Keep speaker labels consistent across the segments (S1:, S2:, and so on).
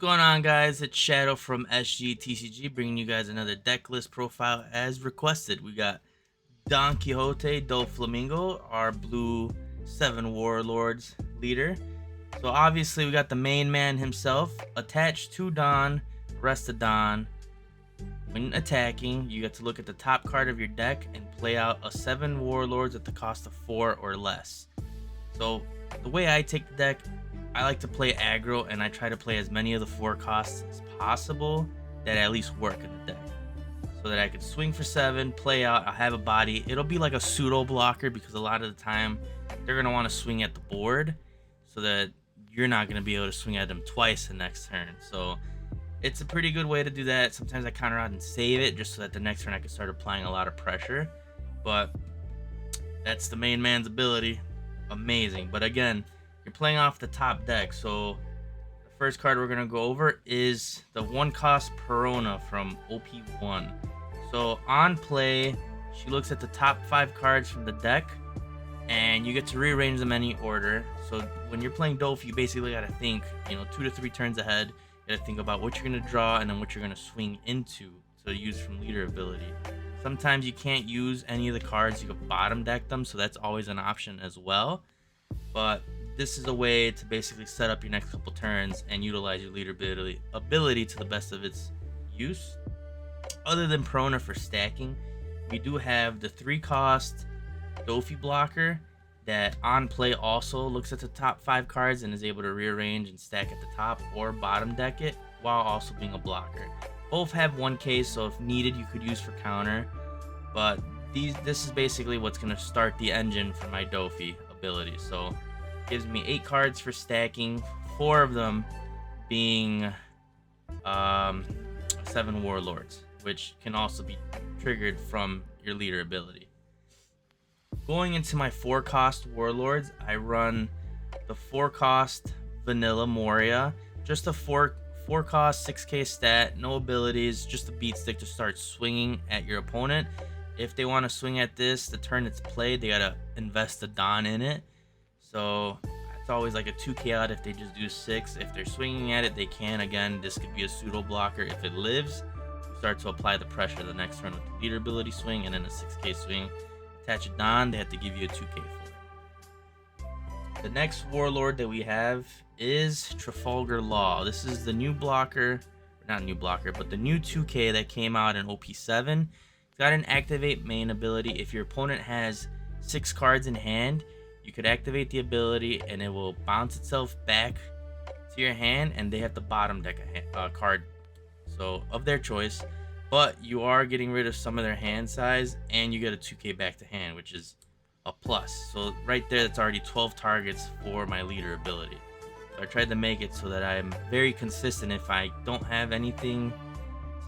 S1: going on, guys? It's Shadow from SG TCG, bringing you guys another deck list profile as requested. We got Don Quixote Doflamingo, our blue 7 Warlords leader. So obviously we got the main man himself attached to Don, rest of Don. When attacking, you get to look at the top card of your deck and play out a 7 Warlords at the cost of 4 or less. So the way I take the deck, I like to play aggro, and I try to play as many of the 4 costs as possible that at least work in the deck, so that I could swing for 7, play out, I'll have a body. It'll be like a pseudo blocker because a lot of the time they're going to want to swing at the board so that you're not going to be able to swing at them twice the next turn. So it's a pretty good way to do that. Sometimes I counter out and save it just so that the next turn I can start applying a lot of pressure. But that's the main man's ability. Amazing. But again, you're playing off the top deck. So the first card we're going to go over is the 1-cost Perona from OP1. So on play, she looks at the top 5 cards from the deck, and you get to rearrange them any order. So when you're playing Dof, you basically got to think, 2 to 3 turns ahead. You got to think about what you're going to draw and then what you're going to swing into to use from leader ability. Sometimes you can't use any of the cards. You can bottom deck them, so that's always an option as well. But this is a way to basically set up your next couple turns and utilize your leader ability to the best of its use. Other than Perona for stacking, we do have the 3-cost Dofi blocker that on play also looks at the top 5 cards and is able to rearrange and stack at the top or bottom deck it while also being a blocker. Both have 1K, so if needed you could use for counter, but this is basically what's going to start the engine for my Dofi ability. So gives me 8 cards for stacking, 4 of them being 7 Warlords, which can also be triggered from your leader ability. Going into my 4-cost Warlords, I run the 4-cost Vanilla Moria, just a 4-cost 6K stat, no abilities, just a beat stick to start swinging at your opponent. If they want to swing at this, the turn it's played, they gotta invest a Don in it. So it's always like a 2K out if they just do 6. If they're swinging at it, they can. Again, this could be a pseudo blocker. If it lives, you start to apply the pressure the next turn with the leader ability swing and then a 6K swing. Attach a Don, they have to give you a 2K for it. The next Warlord that we have is Trafalgar Law. This is the new blocker, not new blocker, but the new 2K that came out in OP7. It's got an activate main ability. If your opponent has 6 cards in hand, you could activate the ability and it will bounce itself back to your hand, and they have to bottom deck a card, so of their choice. But you are getting rid of some of their hand size, and you get a 2K back to hand, which is a plus. So right there, that's already 12 targets for my leader ability. So I tried to make it so that I'm very consistent. If I don't have anything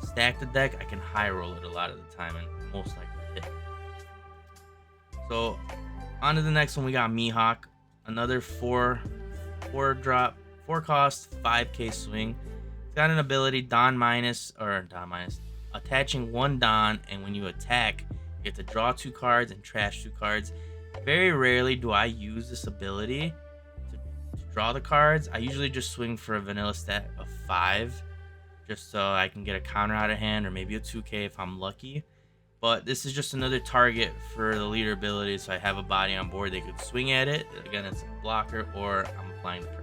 S1: to stack the deck, I can high roll it a lot of the time and most likely hit. So on to the next one, we got Mihawk, another 4-cost 5K swing. It's got an ability Don minus, attaching 1 Don, and when you attack, you get to draw 2 cards and trash 2 cards. Very rarely do I use this ability to draw the cards. I usually just swing for a vanilla stat of 5, just so I can get a counter out of hand or maybe a 2K if I'm lucky. But this is just another target for the leader ability, so I have a body on board. They could swing at it. Again, it's a blocker, or I'm applying the pressure.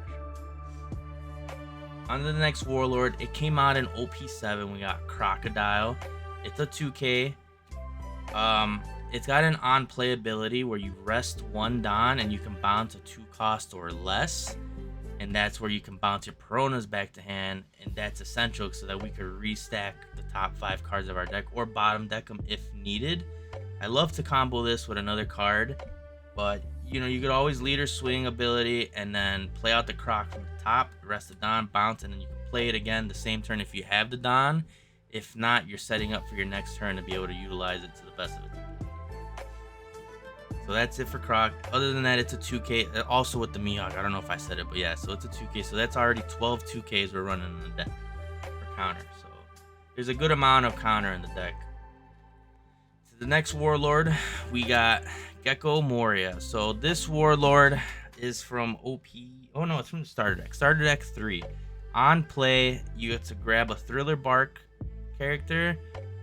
S1: On to the next Warlord. It came out in OP7. We got Crocodile. It's a 2K. It's got an on-play ability where you rest 1 Don and you can bounce a 2-cost or less. And that's where you can bounce your Peronas back to hand, and that's essential so that we could restack the top 5 cards of our deck or bottom deck them if needed. I love to combo this with another card, but you could always leader swing ability and then play out the Croc from the top, rest the Don, bounce, and then you can play it again the same turn if you have the Don. If not, you're setting up for your next turn to be able to utilize it to the best of its ability. So that's it for Croc. Other than that, it's a 2K. Also with the Mihawk. I don't know if I said it, but yeah, so it's a 2K. So that's already 12 2Ks we're running in the deck for counter. So there's a good amount of counter in the deck. So the next Warlord, we got Gecko Moria. So this Warlord is from OP. Oh no, it's from the starter deck. Starter deck 3. On play, you get to grab a Thriller Bark character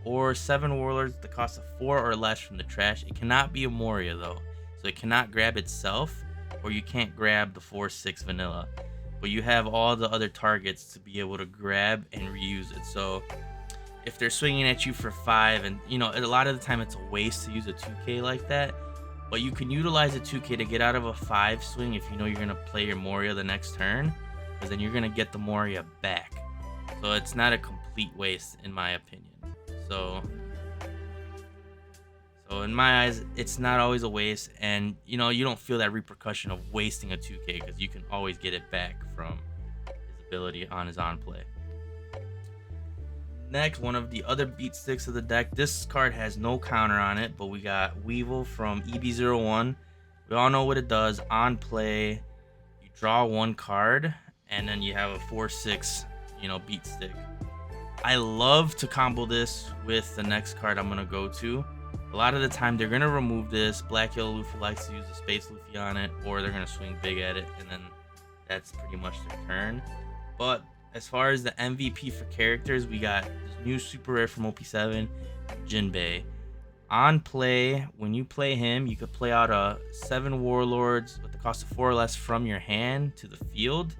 S1: or 7 Warlords at the cost of 4 or less from the trash. It cannot be a Moria though, so it cannot grab itself, or you can't grab the 4/6 vanilla. But you have all the other targets to be able to grab and reuse it. So if they're swinging at you for 5, and you know, a lot of the time it's a waste to use a 2K like that, but you can utilize a 2K to get out of a 5 swing if you know you're going to play your Moria the next turn, because then you're going to get the Moria back. So it's not a complete waste in my opinion. So in my eyes, it's not always a waste, and you know, you don't feel that repercussion of wasting a 2K because you can always get it back from his ability on his on play. Next, one of the other beat sticks of the deck. This card has no counter on it, but we got Weevil from EB01. We all know what it does. On play, you draw 1 card, and then you have a 4/6, you know, beat stick. I love to combo this with the next card I'm gonna go to. A lot of the time they're gonna remove this. Black Yellow Luffy likes to use the Space Luffy on it, or they're gonna swing big at it, and then that's pretty much their turn. But as far as the MVP for characters, we got this new super rare from OP7, Jinbei. On play, when you play him, you could play out a 7 Warlords with the cost of 4 or less from your hand to the field.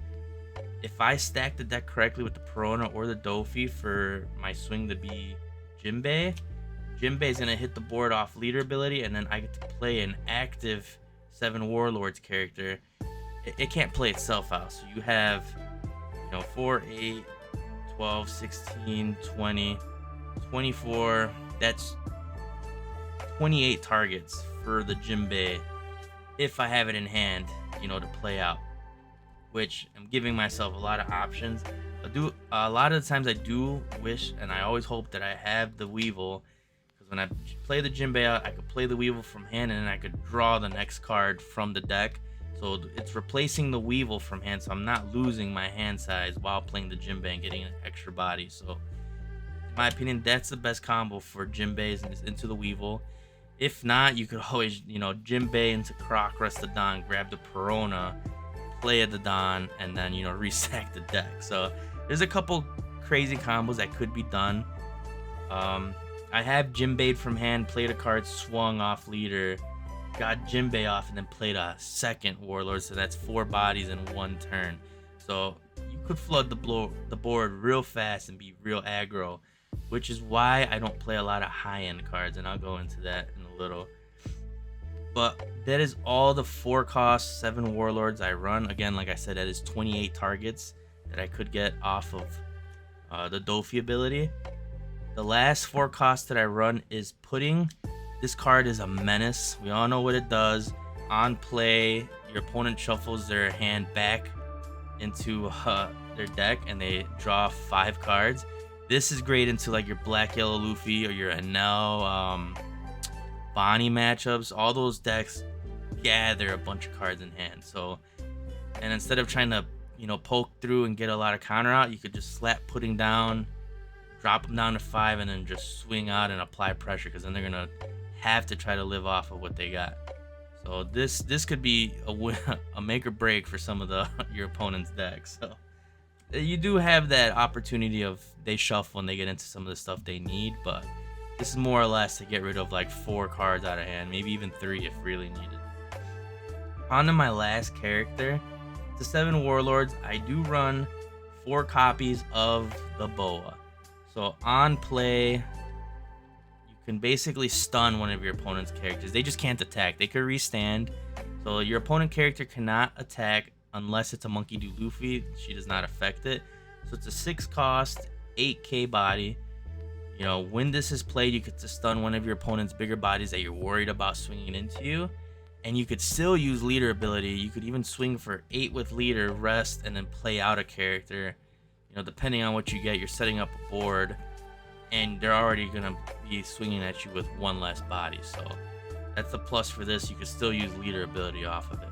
S1: If I stack the deck correctly with the Perona or the Dofi for my swing to be Jinbei, Jinbei is going to hit the board off leader ability, and then I get to play an active 7 Warlords character. It can't play itself out, so you have, you know, 4, 8, 12, 16, 20, 24. That's 28 targets for the Jinbei if I have it in hand, you know, to play out, which I'm giving myself a lot of options. A lot of the times I do wish, and I always hope that I have the Weevil, because when I play the Jinbei out, I could play the Weevil from hand, and then I could draw the next card from the deck. So it's replacing the Weevil from hand, so I'm not losing my hand size while playing the Jinbei and getting an extra body. So in my opinion, that's the best combo for Jinbeis into the Weevil. If not, you could always, you know, Jinbei into Croc, rest the Don, grab the Perona, play the Don, and then, you know, restack the deck. So there's a couple crazy combos that could be done. I have Jinbei from hand, played a card, swung off leader, got Jinbei off, and then played a second Warlord, so that's 4 bodies in 1 turn. So you could flood the board real fast and be real aggro, which is why I don't play a lot of high-end cards, and I'll go into that in a little. But that is all the 4-cost 7 Warlords I run. Again, like I said, that is 28 targets that I could get off of the Dofi ability. The last 4 costs that I run is Pudding. This card is a menace. We all know what it does. On play, your opponent shuffles their hand back into their deck, and they draw 5 cards. This is great into like your Black Yellow Luffy or your Enel, Bonnie matchups. All those decks gather a bunch of cards in hand. So, and instead of trying to, you know, poke through and get a lot of counter out, you could just slap Pudding down, drop them down to 5, and then just swing out and apply pressure, because then they're gonna have to try to live off of what they got. So this could be a make or break for some of your opponent's decks. So you do have that opportunity of they shuffle and they get into some of the stuff they need, but this is more or less to get rid of like 4 cards out of hand, maybe even 3 if really needed. On to my last character, the 7 Warlords. I do run 4 copies of the Boa. So on play, you can basically stun one of your opponent's characters. They just can't attack. They could restand. So your opponent character cannot attack unless it's a Monkey D. Luffy. She does not affect it. So it's a 6-cost, 8k body. You know, when this is played, you get to stun one of your opponent's bigger bodies that you're worried about swinging into you. And you could still use leader ability. You could even swing for 8 with leader, rest, and then play out a character. You know, depending on what you get, you're setting up a board, and they're already going to be swinging at you with 1 less body. So that's the plus for this. You can still use leader ability off of it.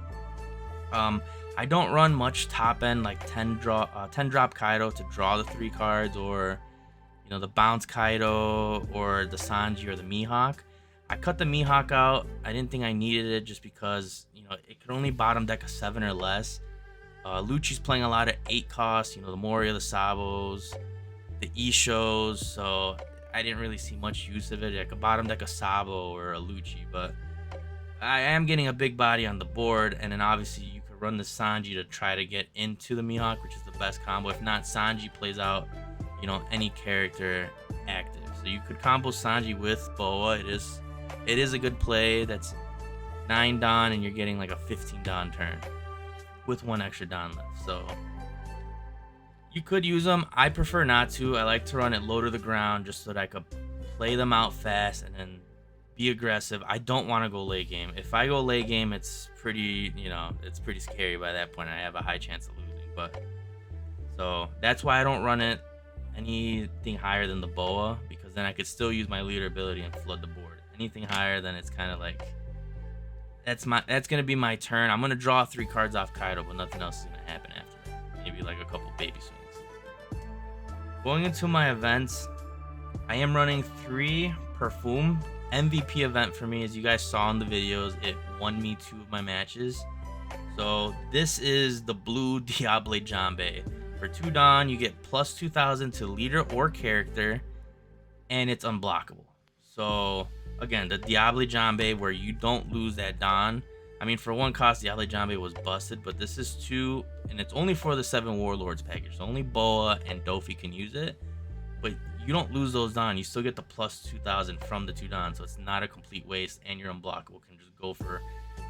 S1: I don't run much top end, like 10 drop Kaido to draw the 3 cards, or, you know, the bounce Kaido, or the Sanji, or the Mihawk. I cut the Mihawk out. I didn't think I needed it, just because, you know, it could only bottom deck a 7 or less. Lucci's playing a lot of 8 costs, you know, the Moria, the Sabos, the E-shows, so I didn't really see much use of it. I could bottom deck a Sabo or a Lucci, but I am getting a big body on the board, and then obviously you could run the Sanji to try to get into the Mihawk, which is the best combo. If not, Sanji plays out, you know, any character active. So you could combo Sanji with Boa. It is a good play. That's 9 Don, and you're getting like a 15 Don turn with 1 extra Don left. So you could use them. I prefer not to. I like to run it low to the ground just so that I could play them out fast and then be aggressive. I don't want to go late game. If I go late game, it's pretty, you know, it's pretty scary by that point. I have a high chance of losing. But so that's why I don't run it anything higher than the Boa, because then I could still use my leader ability and flood the board. Anything higher, then it's kind of like that's gonna be my turn. I'm gonna draw 3 cards off Kaido, but nothing else is gonna happen after that. Maybe like a couple baby swings. Going into my events, I am running 3 Perfume. MVP event for me, as you guys saw in the videos, it won me 2 of my matches. So this is the blue Diable Jambe. For 2 Don, you get plus 2,000 to leader or character, and it's unblockable. So again, the Diable Jambe, where you don't lose that Don. I mean, for 1 cost, Diable Jambe was busted, but this is 2, and it's only for the 7 Warlords package. So only Boa and Dofi can use it, but you don't lose those Don. You still get the plus 2,000 from the 2 Don, so it's not a complete waste, and you're unblockable. Can just go for,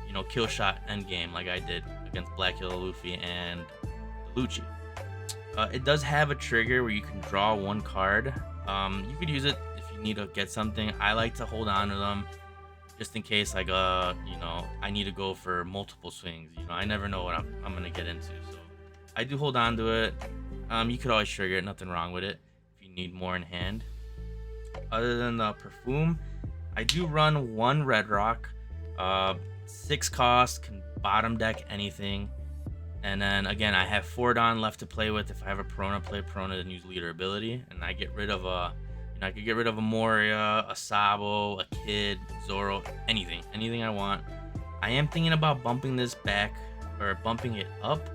S1: you know, kill shot endgame like I did against Black Yellow Luffy and Lucci. It does have a trigger where you can draw 1 card. You could use it if you need to get something. I like to hold on to them just in case, like, you know, I need to go for multiple swings. You know, I never know what I'm gonna get into, so I do hold on to it. You could always trigger it, nothing wrong with it if you need more in hand. Other than the Perfume, I do run 1 Red Rock, 6 cost, can bottom deck anything. And then again, I have 4 Don left to play with. If I have a Perona, play Perona and use leader ability, and I get rid of a, you know, I could get rid of a Moria, a Sabo, a Kid, Zoro, anything I want. I am thinking about bumping this back or bumping it up.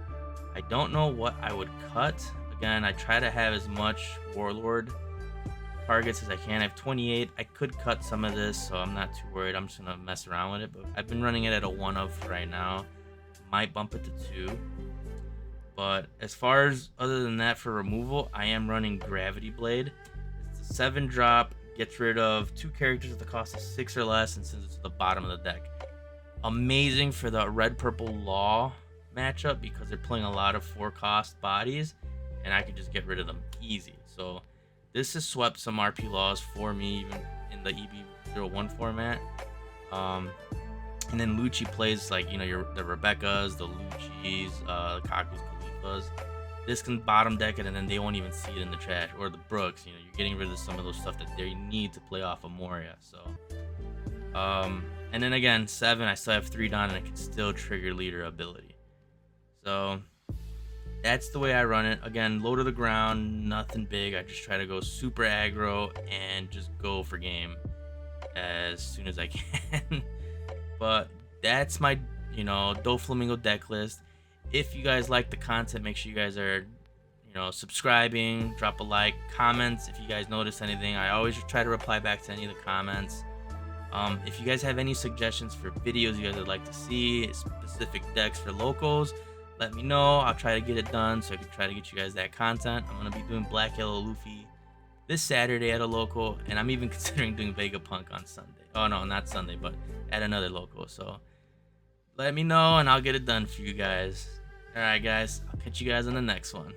S1: I don't know what I would cut. Again, I try to have as much Warlord targets as I can. I have 28. I could cut some of this, so I'm not too worried. I'm just gonna mess around with it, but I've been running it at a 1 of right now. Might bump it to 2. But as far as other than that for removal, I am running Gravity Blade. It's a 7 drop, gets rid of 2 characters at the cost of 6 or less, and sends it to the bottom of the deck. Amazing for the red purple Law matchup because they're playing a lot of 4 cost bodies, and I can just get rid of them easy. So this has swept some RP Laws for me, even in the EB01 format. And then Lucci plays, like, you know, the Rebecca's, the Lucci's, the Kaku's, Khalifa's. This can bottom deck it, and then they won't even see it in the trash. Or the Brooks, you know, you're getting rid of some of those stuff that they need to play off of Moria. So, and then again, 7, I still have 3 Don, and I can still trigger leader ability. So that's the way I run it. Again, low to the ground, nothing big. I just try to go super aggro and just go for game as soon as I can. But that's my, you know, Doflamingo deck list. If you guys like the content, make sure you guys are, you know, subscribing, drop a like, comments if you guys notice anything. I always try to reply back to any of the comments. If you guys have any suggestions for videos you guys would like to see, specific decks for locals, let me know. I'll try to get it done so I can try to get you guys that content. I'm going to be doing Black Yellow Luffy this Saturday at a local, and I'm even considering doing Vegapunk on Sunday. Oh no, not Sunday, but at another local. So let me know and I'll get it done for you guys. Alright guys, I'll catch you guys on the next one.